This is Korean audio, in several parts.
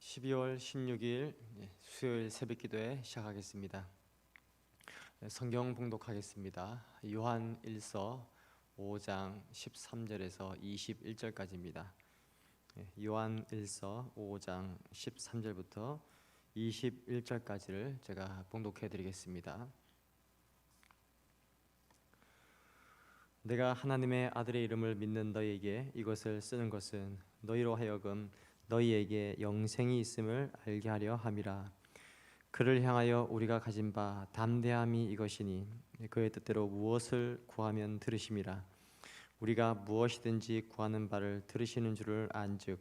12월 16일 수요일 새벽기도회 시작하겠습니다. 성경 봉독하겠습니다. 요한 1서 5장 13절에서 21절까지입니다. 요한 1서 5장 13절부터 21절까지를 제가 봉독해 드리겠습니다. 내가 하나님의 아들의 이름을 믿는 너희에게 이것을 쓰는 것은 너희로 하여금 너희에게 영생이 있음을 알게 하려 함이라. 그를 향하여 우리가 가진 바 담대함이 이것이니 그의 뜻대로 무엇을 구하면 들으심이라. 우리가 무엇이든지 구하는 바를 들으시는 줄을 안즉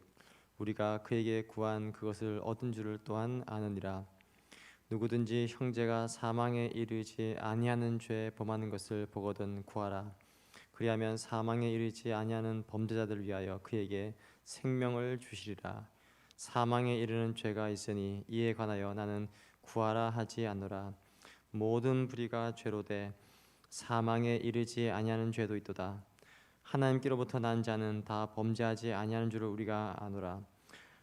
우리가 그에게 구한 그것을 얻은 줄을 또한 아느니라. 누구든지 형제가 사망에 이르지 아니하는 죄 범하는 것을 보거든 구하라. 그리하면 사망에 이르지 아니하는 범죄자들을 위하여 그에게 생명을 주시리라. 사망에 이르는 죄가 있으니 이에 관하여 나는 구하라 하지 않노라. 모든 불의가 죄로 돼 사망에 이르지 아니하는 죄도 있도다. 하나님께로부터 난 자는 다 범죄하지 아니하는 줄을 우리가 아노라.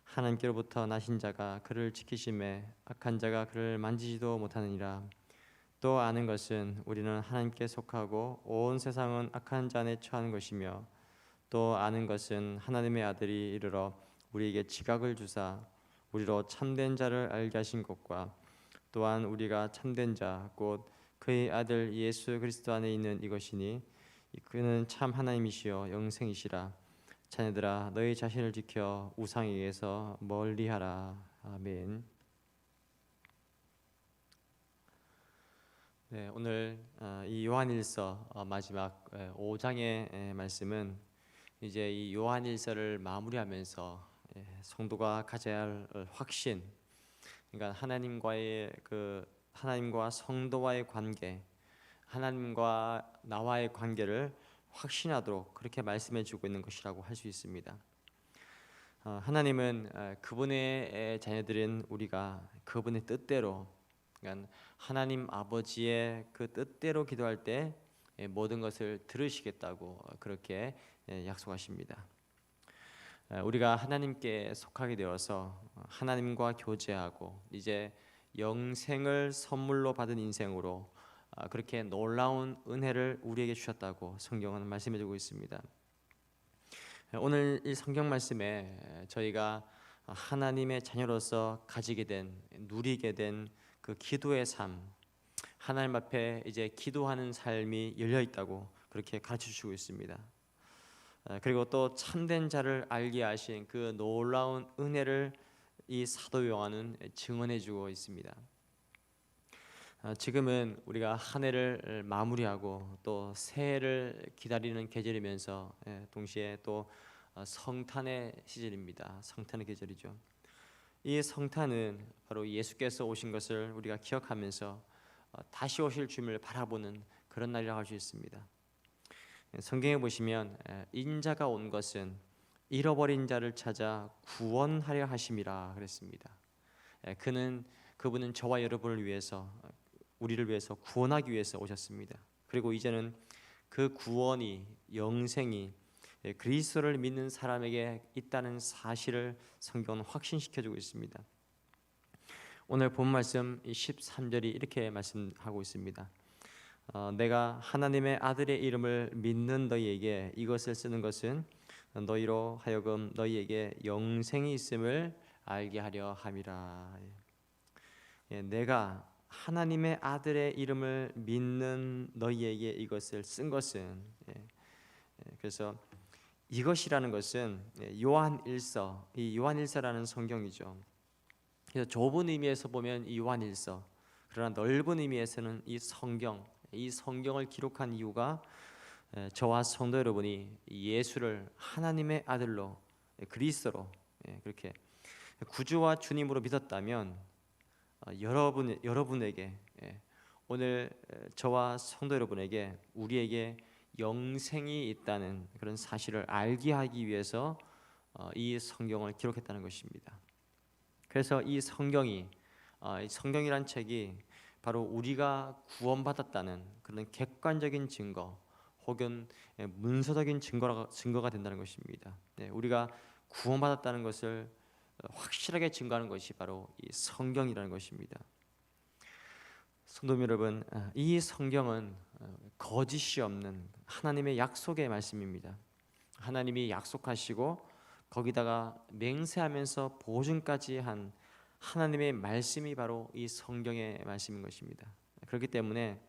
하나님께로부터 나신 자가 그를 지키심에 악한 자가 그를 만지지도 못하느니라. 또 아는 것은 우리는 하나님께 속하고 온 세상은 악한 자 안에 처한 것이며 또 아는 것은 하나님의 아들이 이르러 우리에게 지각을 주사 우리로 참된 자를 알게 하신 것과 또한 우리가 참된 자 곧 그의 아들 예수 그리스도 안에 있는 이것이니 그는 참 하나님이시요 영생이시라. 자녀들아 너희 자신을 지켜 우상에게서 멀리하라. 아멘. 네, 오늘 이 요한일서 마지막 5장의 말씀은 이제 이 요한일서를 마무리하면서 성도가 가져야 할 확신, 그러니까 하나님과 성도와의 관계, 하나님과 나와의 관계를 확신하도록 그렇게 말씀해주고 있는 것이라고 할 수 있습니다. 하나님은 그분의 자녀들인 우리가 그분의 뜻대로, 그러니까 하나님 아버지의 그 뜻대로 기도할 때 모든 것을 들으시겠다고 그렇게 약속하십니다. 우리가 하나님께 속하게 되어서 하나님과 교제하고 이제 영생을 선물로 받은 인생으로 그렇게 놀라운 은혜를 우리에게 주셨다고 성경은 말씀해주고 있습니다. 오늘 이 성경 말씀에 저희가 하나님의 자녀로서 가지게 된, 누리게 된 그 기도의 삶, 하나님 앞에 이제 기도하는 삶이 열려 있다고 그렇게 가르쳐 주시고 있습니다. 그리고 또 참된 자를 알게 하신 그 놀라운 은혜를 이 사도 요한은 증언해 주고 있습니다. 지금은 우리가 한 해를 마무리하고 또 새해를 기다리는 계절이면서 동시에 또 성탄의 시절입니다. 성탄의 계절이죠. 이 성탄은 바로 예수께서 오신 것을 우리가 기억하면서 다시 오실 주님을 바라보는 그런 날이라고 할 수 있습니다. 성경에 보시면 인자가 온 것은 잃어버린 자를 찾아 구원하려 하심이라 그랬습니다. 그분은 저와 여러분을 위해서, 우리를 위해서 구원하기 위해서 오셨습니다. 그리고 이제는 그 구원이, 영생이 그리스도를 믿는 사람에게 있다는 사실을 성경은 확신시켜주고 있습니다. 오늘 본 말씀 13절이 이렇게 말씀하고 있습니다. 내가 하나님의 아들의 이름을 믿는 너희에게 이것을 쓰는 것은 너희로 하여금 너희에게 영생이 있음을 알게 하려 함이라. 내가 하나님의 아들의 이름을 믿는 너희에게 이것을 쓴 것은, 그래서 이것이라는 것은 요한일서, 이 요한일서라는 성경이죠. 그래서 좁은 의미에서 보면 이 요한일서, 그러나 넓은 의미에서는 이 성경을 기록한 이유가 저와 성도 여러분이 예수를 하나님의 아들로, 그리스도로 그렇게 구주와 주님으로 믿었다면 여러분에게, 오늘 저와 성도 여러분에게, 우리에게 영생이 있다는 그런 사실을 알게 하기 위해서 이 성경을 기록했다는 것입니다. 그래서 이 성경이란 책이 바로 우리가 구원받았다는 그런 객관적인 증거 혹은 문서적인 증거가 된다는 것입니다. 우리가 구원받았다는 것을 확실하게 증거하는 것이 바로 이 성경이라는 것입니다. 성도 여러분, 이 성경은 거짓이 없는 하나님의 약속의 말씀입니다. 하나님이 약속하시고 거기다가 맹세하면서 보증까지 한 하나님의 말씀이 바로 이 성경의 말씀인 것입니다. 그렇기 때문에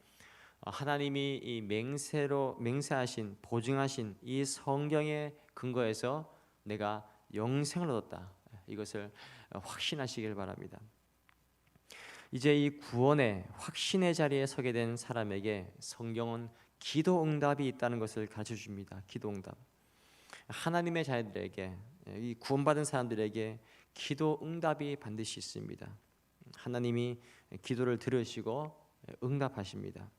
하나님이 이 맹세하신 보증하신 이 성경의 근거에서 내가 영생을 얻었다, 이것을 확신하시길 바랍니다. 이제 이 구원의 확신의 자리에 서게 된 사람에게 성경은 기도 응답이 있다는 것을 가르쳐 줍니다. 기도 응답. 하나님의 자녀들에게, 이 구원받은 사람들에게 기도 응답이 반드시 있습니다. 하나님이 기도를 들으시고 응답하십니다.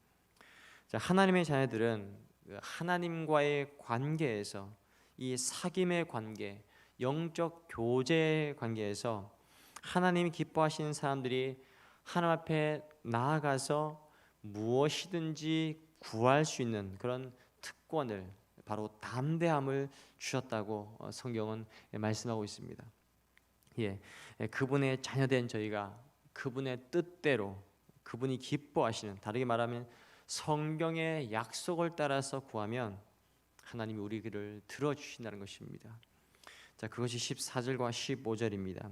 하나님의 자녀들은 하나님과의 관계에서, 이 사귐의 관계, 영적 교제의 관계에서 하나님이 기뻐하시는 사람들이 하나님 앞에 나아가서 무엇이든지 구할 수 있는 그런 특권을, 바로 담대함을 주셨다고 성경은 말씀하고 있습니다. 그분의 자녀된 저희가 그분의 뜻대로, 그분이 기뻐하시는, 다르게 말하면 성경의 약속을 따라서 구하면 하나님이 우리 기도를 들어주신다는 것입니다. 그것이 14절과 15절입니다.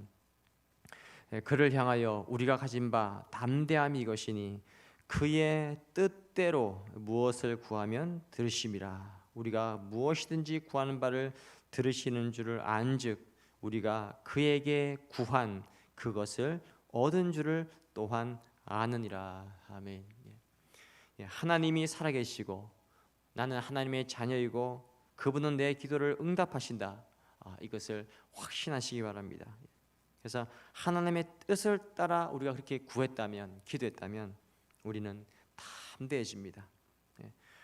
그를 향하여 우리가 가진 바 담대함이 이것이니 그의 뜻대로 무엇을 구하면 들으심이라. 우리가 무엇이든지 구하는 바를 들으시는 줄을 안즉 우리가 그에게 구한 그것을 얻은 줄을 또한 아느니라. 아멘. 하나님이 살아계시고 나는 하나님의 자녀이고 그분은 내 기도를 응답하신다, 이것을 확신하시기 바랍니다. 그래서 하나님의 뜻을 따라 우리가 그렇게 구했다면, 기도했다면 우리는 담대해집니다.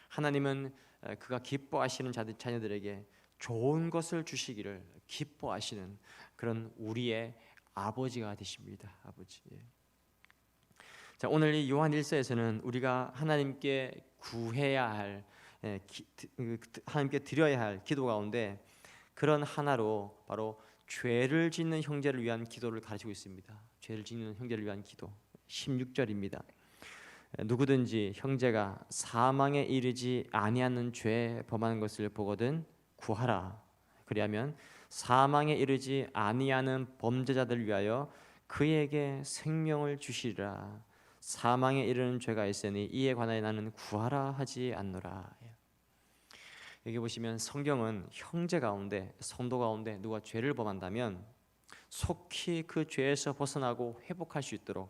하나님은 그가 기뻐하시는 자녀들에게 좋은 것을 주시기를 기뻐하시는 그런 우리의 아버지가 되십니다. 아버지. 오늘 이 요한 1서에서는 우리가 하나님께 구해야 할, 하나님께 드려야 할 기도 가운데 그런 하나로 바로 죄를 짓는 형제를 위한 기도를 가르치고 있습니다. 죄를 짓는 형제를 위한 기도. 16절입니다. 누구든지 형제가 사망에 이르지 아니하는 죄 범하는 것을 보거든 구하라. 그리하면 사망에 이르지 아니하는 범죄자들을 위하여 그에게 생명을 주시리라. 사망에 이르는 죄가 있으니 이에 관하여 나는 구하라 하지 않노라. 여기 보시면 성경은 형제 가운데, 성도 가운데 누가 죄를 범한다면 속히 그 죄에서 벗어나고 회복할 수 있도록,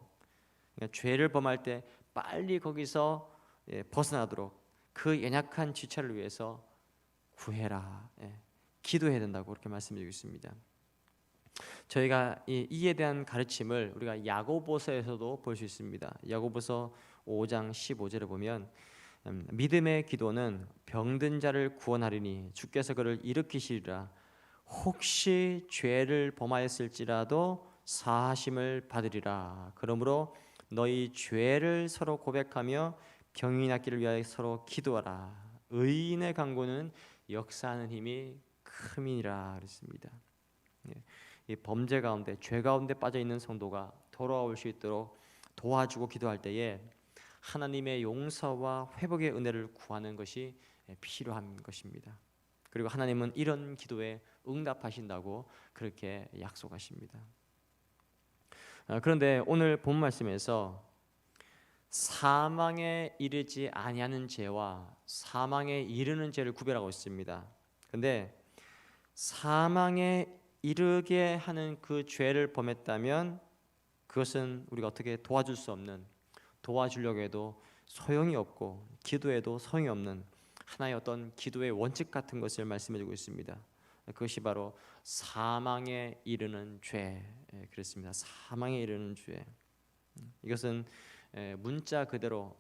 그러니까 죄를 범할 때 빨리 거기서 벗어나도록 그 연약한 지체를 위해서 구해라, 기도해야 된다고 그렇게 말씀드리고 있습니다. 저희가 이에 대한 가르침을 우리가 야고보서에서도 볼 수 있습니다. 야고보서 5장 15절에 보면 믿음의 기도는 병든 자를 구원하리니 주께서 그를 일으키시리라. 혹시 죄를 범하였을지라도 사하심을 받으리라. 그러므로 너희 죄를 서로 고백하며 병이 낫기를 위하여 서로 기도하라. 의인의 간구는 역사하는 힘이 큼이니라 그랬습니다. 이 범죄 가운데, 죄 가운데 빠져 있는 성도가 돌아올 수 있도록 도와주고 기도할 때에 하나님의 용서와 회복의 은혜를 구하는 것이 필요한 것입니다. 그리고 하나님은 이런 기도에 응답하신다고 그렇게 약속하십니다. 그런데 오늘 본 말씀에서 사망에 이르지 아니하는 죄와 사망에 이르는 죄를 구별하고 있습니다. 그런데 사망에 이르게 하는 그 죄를 범했다면 그것은 우리가 어떻게 도와줄 수 없는, 도와주려고 해도 소용이 없고 기도해도 소용이 없는 하나의 어떤 기도의 원칙 같은 것을 말씀해주고 있습니다. 그것이 바로 사망에 이르는 죄, 그렇습니다. 사망에 이르는 죄. 이것은 문자 그대로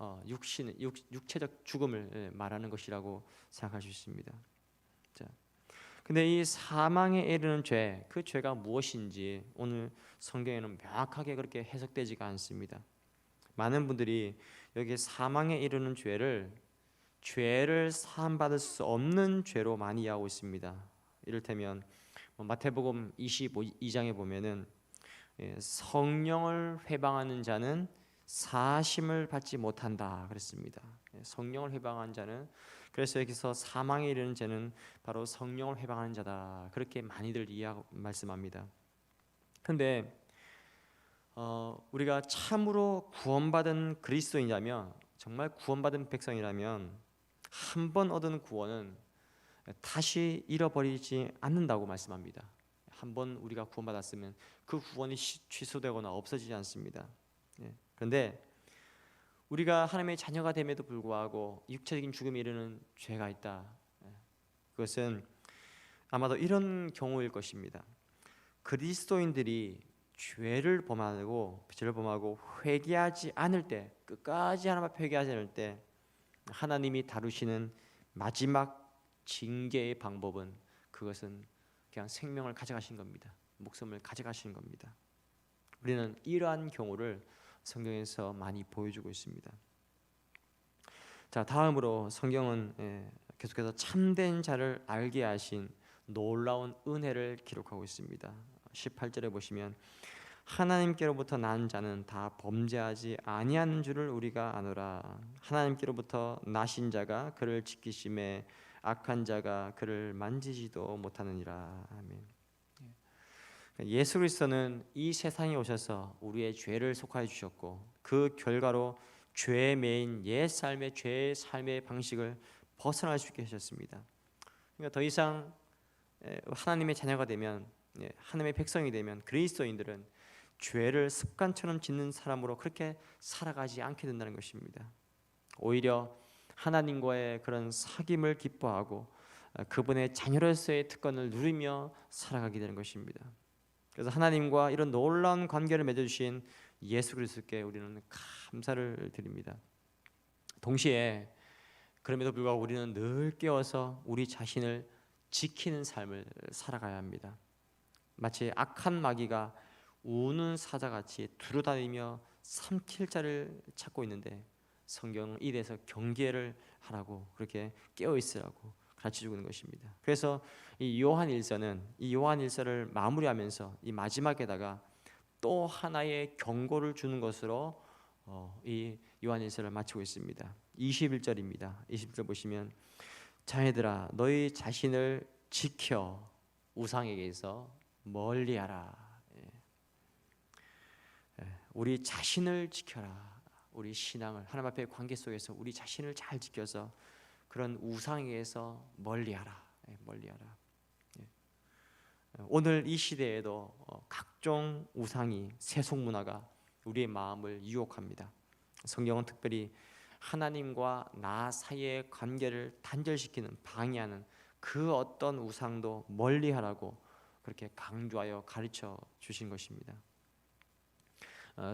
육체적 죽음을 말하는 것이라고 생각할 수 있습니다. 근데 이 사망에 이르는 죄, 그 죄가 무엇인지 오늘 성경에는 명확하게 그렇게 해석되지가 않습니다. 많은 분들이 여기 사망에 이르는 죄를 사함받을 수 없는 죄로 많이 이해하고 있습니다. 이를테면 마태복음 22장에 보면은 성령을 회방하는 자는 사심을 받지 못한다 그랬습니다. 성령을 회방한 자는, 그래서 여기서 사망에 이르는 자는 바로 성령을 회방하는 자다, 그렇게 많이들 말씀합니다. 근데 우리가 참으로 구원받은 그리스도인이라면, 정말 구원받은 백성이라면 한 번 얻은 구원은 다시 잃어버리지 않는다고 말씀합니다. 한 번 우리가 구원받았으면 그 구원이 취소되거나 없어지지 않습니다. 그런데 우리가 하나님의 자녀가 됨에도 불구하고 육체적인 죽음에 이르는 죄가 있다. 그것은 아마도 이런 경우일 것입니다. 그리스도인들이 죄를 범하고 회개하지 않을 때, 끝까지 하나님 앞에 회개하지 않을 때 하나님이 다루시는 마지막 징계의 방법은, 그것은 그냥 생명을 가져가신 겁니다. 목숨을 가져가시는 겁니다. 우리는 이러한 경우를 성경에서 많이 보여주고 있습니다. 자, 다음으로 성경은 계속해서 참된 자를 알게 하신 놀라운 은혜를 기록하고 있습니다. 18절에 보시면 하나님께로부터 난 자는 다 범죄하지 아니하는 줄을 우리가 아노라. 하나님께로부터 나신 자가 그를 지키심에 악한 자가 그를 만지지도 못하느니라. 아멘. 예수 그리스도는 이 세상에 오셔서 우리의 죄를 속하여 주셨고, 그 결과로 죄에 매인 옛 삶의 죄의 삶의 방식을 벗어날 수 있게 하셨습니다. 그러니까 더 이상 하나님의 자녀가 되면, 하나님의 백성이 되면 그리스도인들은 죄를 습관처럼 짓는 사람으로 그렇게 살아가지 않게 된다는 것입니다. 오히려 하나님과의 그런 사귐을 기뻐하고 그분의 자녀로서의 특권을 누리며 살아가게 되는 것입니다. 그래서 하나님과 이런 놀라운 관계를 맺어주신 예수 그리스도께 우리는 감사를 드립니다. 동시에 그럼에도 불구하고 우리는 늘 깨어서 우리 자신을 지키는 삶을 살아가야 합니다. 마치 악한 마귀가 우는 사자같이 두루다니며 삼킬 자를 찾고 있는데, 성경은 이 대해서 경계를 하라고, 그렇게 깨어 있으라고 가르쳐주고 있는 것입니다. 그래서 이 요한일서를 마무리하면서 이 마지막에다가 또 하나의 경고를 주는 것으로 이 요한일서를 마치고 있습니다. 21절입니다. 21절 보시면 자녀들아 너희 자신을 지켜 우상에게서 멀리하라. 우리 자신을 지켜라. 우리 신앙을, 하나님 앞의 관계 속에서 우리 자신을 잘 지켜서 그런 우상에게서 멀리하라. 멀리하라. 오늘 이 시대에도 각종 우상이, 세속 문화가 우리의 마음을 유혹합니다. 성경은 특별히 하나님과 나 사이의 관계를 단절시키는, 방해하는 그 어떤 우상도 멀리하라고 그렇게 강조하여 가르쳐 주신 것입니다.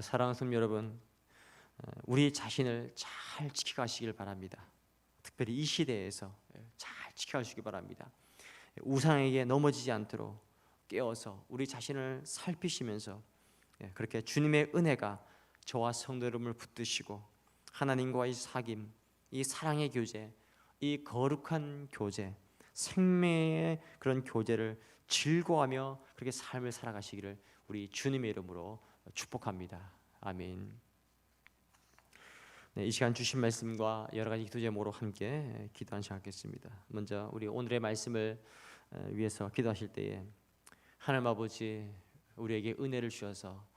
사랑하는 성도 여러분, 우리 자신을 잘 지켜가시길 바랍니다. 특별히 이 시대에서 잘 지켜가시기 바랍니다. 우상에게 넘어지지 않도록 깨어서 우리 자신을 살피시면서 그렇게 주님의 은혜가 저와 성도 여러분을 붙드시고 하나님과의 사귐, 이 사랑의 교제, 이 거룩한 교제, 생명의 그런 교제를 즐거워하며 그렇게 삶을 살아가시기를 우리 주님의 이름으로 축복합니다. 아멘. 이 시간 주신 말씀과 여러 가지 기도 제목으로 함께 기도한 시간 갖겠습니다. 먼저 우리 오늘의 말씀을 위해서 기도하실 때에 하나님 아버지, 우리에게 은혜를 주셔서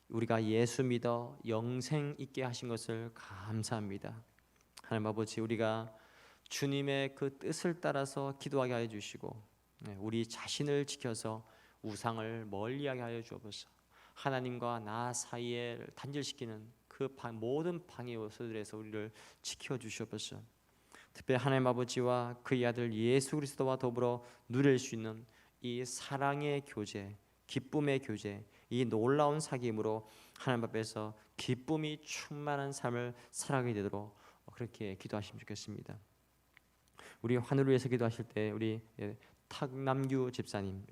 우리가 예수 믿어 영생 있게 하신 것을 감사합니다. 하나님 아버지, 우리가 주님의 그 뜻을 따라서 기도하게 하여 주시고 우리 자신을 지켜서 우상을 멀리하게 하여 주옵소서. 하나님과 나 사이에 단절시키는 그 모든 방해 요소들에서 우리를 지켜주시옵소서. 특별히 하나님 아버지와 그의 아들 예수 그리스도와 더불어 누릴 수 있는 이 사랑의 교제, 기쁨의 교제, 이 놀라운 사귐으로 하나님 앞에서 기쁨이 충만한 삶을 살아가게 되도록 그렇게 기도하시면 좋겠습니다. 우리 환우를 위해서 기도하실 때 우리 탁남규 집사님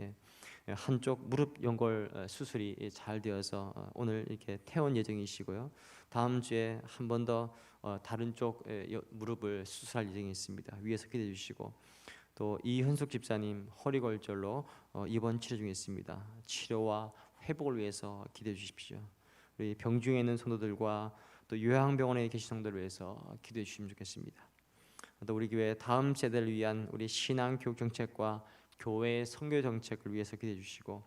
한쪽 무릎 연골 수술이 잘 되어서 오늘 이렇게 퇴원 예정이시고요. 다음 주에 한 번 더 다른 쪽 무릎을 수술할 예정이 있습니다. 위에서 기도해 주시고, 또 이현숙 집사님 허리골절로 입원 치료 중에 있습니다. 치료와 회복을 위해서 기도해 주십시오. 우리 병중에 있는 성도들과 또 요양병원에 계신 성도들을 위해서 기도해 주시면 좋겠습니다. 또 우리 교회 다음 세대를 위한 우리 신앙 교육 정책과 교회 선교 정책을 위해서 기도해 주시고,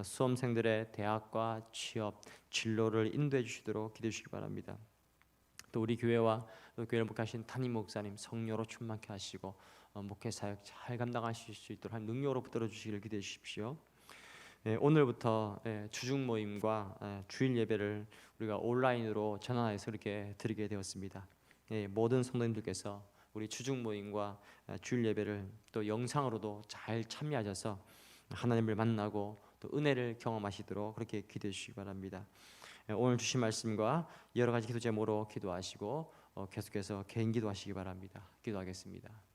수험생들의 대학과 취업, 진로를 인도해 주시도록 기도해 주시기 바랍니다. 또 우리 교회와 또 교회를 목회하신 담임 목사님 성령으로 충만케 하시고 목회 사역 잘 감당하실 수 있도록 한 능력으로 붙들어 주시기를 기도해 주십시오. 오늘부터 주중 모임과 주일 예배를 우리가 온라인으로 전환해서 이렇게 드리게 되었습니다. 모든 성도님들께서 우리 주중 모임과 주일 예배를 또 영상으로도 잘 참여하셔서 하나님을 만나고 또 은혜를 경험하시도록 그렇게 기도해 주시기 바랍니다. 오늘 주신 말씀과 여러 가지 기도 제목으로 기도하시고 계속해서 개인 기도하시기 바랍니다. 기도하겠습니다.